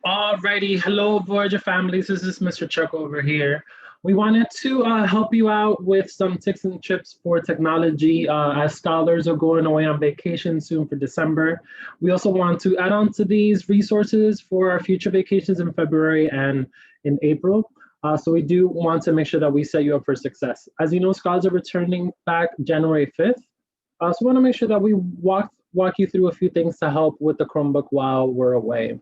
Alrighty, hello Voyager families, this is Mr. Chuck over here. We wanted to help you out with some tips and tips for technology as scholars are going away on vacation soon for December. We also want to add on to these resources for our future vacations in February and in April. So we do want to make sure that we set you up for success. As you know, scholars are returning back January 5th. So we want to make sure that we walk you through a few things to help with the Chromebook while we're away.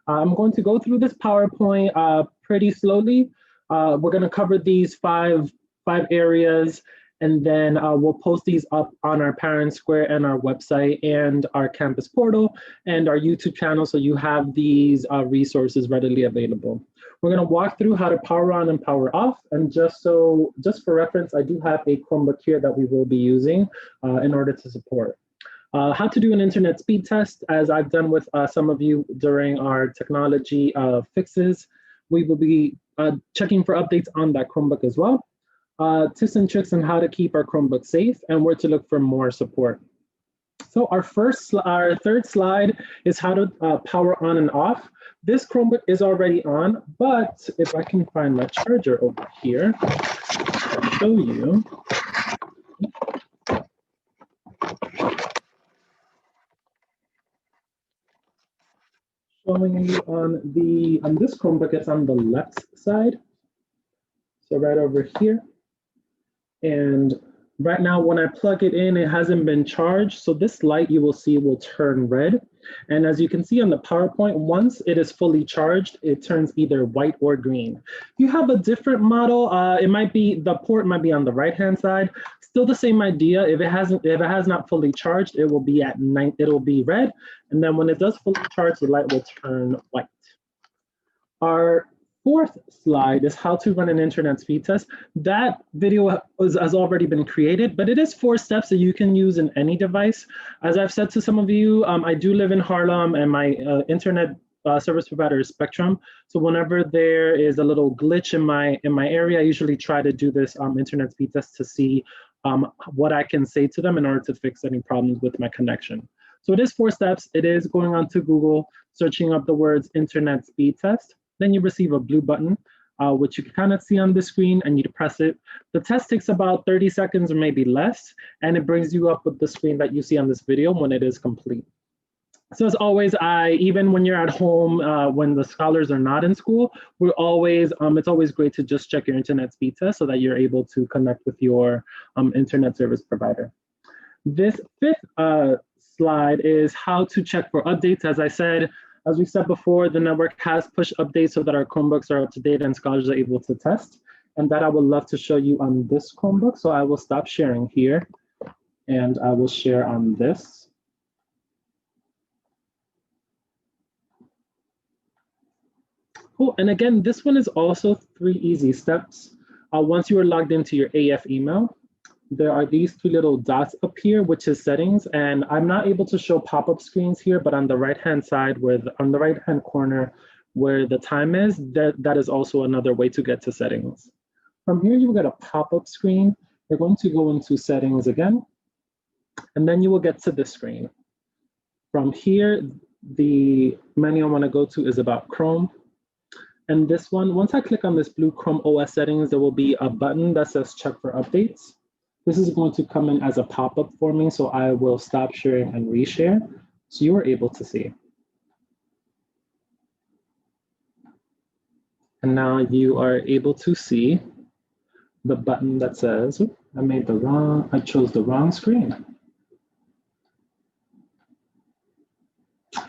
I'm going to go through this PowerPoint pretty slowly. We're going to cover these five areas, and then we'll post these up on our Parent Square and our website and our campus portal and our YouTube channel, so you have these resources readily available. We're going to walk through how to power on and power off, and just for reference, I do have a Chromebook here that we will be using in order to support. How to do an internet speed test, as I've done with some of you during our technology fixes. We will be checking for updates on that Chromebook as well. Tips and tricks on how to keep our Chromebook safe and where to look for more support. So our third slide is how to power on and off. This Chromebook is already on, but if I can find my charger over here, I'll show you. Showing you on this Chromebook, it's on the left side. So right over here. And right now when I plug it in, it hasn't been charged. So this light you will see will turn red. And as you can see on the PowerPoint, once it is fully charged, it turns either white or green. If you have a different model, the port might be on the right-hand side. Still the same idea. If it has not fully charged, it will be it'll be red. And then when it does fully charge, the light will turn white. Our fourth slide is how to run an internet speed test. That video has already been created, but it is 4 steps that you can use in any device. As I've said to some of you, I do live in Harlem, and my internet service provider is Spectrum. So whenever there is a little glitch in my area, I usually try to do this internet speed test to see what I can say to them in order to fix any problems with my connection. So it is 4 steps. It is going on to Google, searching up the words internet speed test. Then you receive a blue button, which you can kind of see on the screen, and you press it. The test takes about 30 seconds or maybe less, and it brings you up with the screen that you see on this video when it is complete. So as always, even when you're at home, when the scholars are not in school, it's always great to just check your internet speed test so that you're able to connect with your internet service provider. This fifth slide is how to check for updates. As we said before, the network has push updates so that our Chromebooks are up to date and scholars are able to test. And that I would love to show you on this Chromebook. So I will stop sharing here and I will share on this. Cool, and again, this one is also 3 easy steps. Once you are logged into your AF email, there are these 2 little dots up here, which is settings. And I'm not able to show pop-up screens here, but on the right-hand side, on the right-hand corner where the time is, that is also another way to get to settings. From here, you will get a pop-up screen. You're going to go into settings again, and then you will get to this screen. From here, the menu I want to go to is about Chrome. And this one, once I click on this blue Chrome OS settings, there will be a button that says check for updates. This is going to come in as a pop-up for me, so I will stop sharing and reshare so you are able to see. And now you are able to see the button that says, I chose the wrong screen.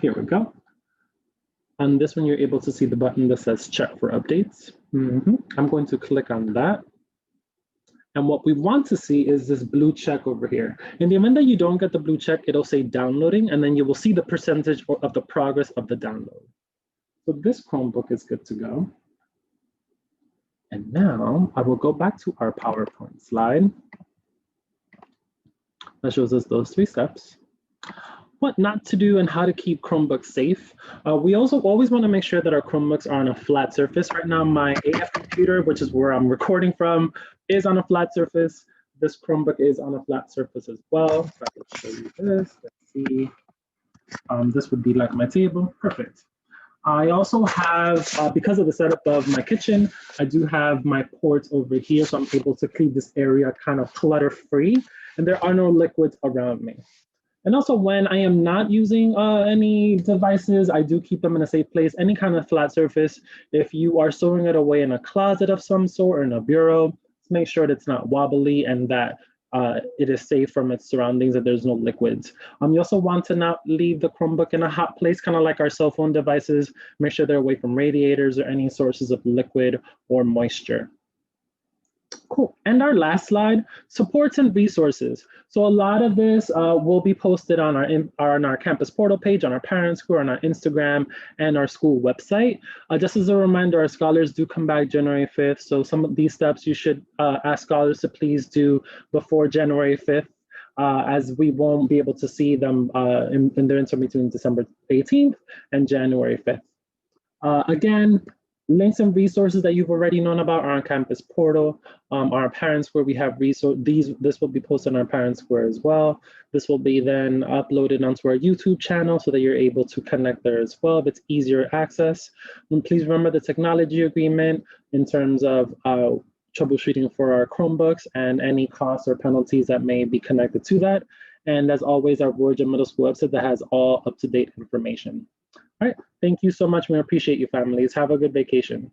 Here we go. On this one, you're able to see the button that says check for updates. I'm going to click on that. And what we want to see is this blue check over here. In the event that you don't get the blue check, it'll say downloading, and then you will see the percentage of the progress of the download. So this Chromebook is good to go. And now I will go back to our PowerPoint slide. That shows us those 3 steps. What not to do and how to keep Chromebooks safe. We also always want to make sure that our Chromebooks are on a flat surface. Right now, my AF computer, which is where I'm recording from, is on a flat surface. This Chromebook is on a flat surface as well. So I can show you this. Let's see. This would be like my table. Perfect. I also have, because of the setup of my kitchen, I do have my ports over here, so I'm able to keep this area kind of clutter-free, and there are no liquids around me. And also when I am not using any devices, I do keep them in a safe place, any kind of flat surface. If you are storing it away in a closet of some sort or in a bureau, make sure that it's not wobbly and that it is safe from its surroundings, that there's no liquids. You also want to not leave the Chromebook in a hot place, kind of like our cell phone devices. Make sure they're away from radiators or any sources of liquid or moisture. Cool. And our last slide, supports and resources. So a lot of this will be posted on our campus portal page, on our parent school, on our Instagram, and our school website. Just as a reminder, our scholars do come back January 5th. So some of these steps you should ask scholars to please do before January 5th. As we won't be able to see them in their interim between December 18th and January 5th. Again, links and resources that you've already known about are on campus portal. Our parent square, we have this will be posted on our parent square as well. This will be then uploaded onto our YouTube channel so that you're able to connect there as well if it's easier access. And please remember the technology agreement in terms of troubleshooting for our Chromebooks and any costs or penalties that may be connected to that. And as always, our Voyager Middle School website that has all up-to-date information. All right, thank you so much. We appreciate you, families. Have a good vacation.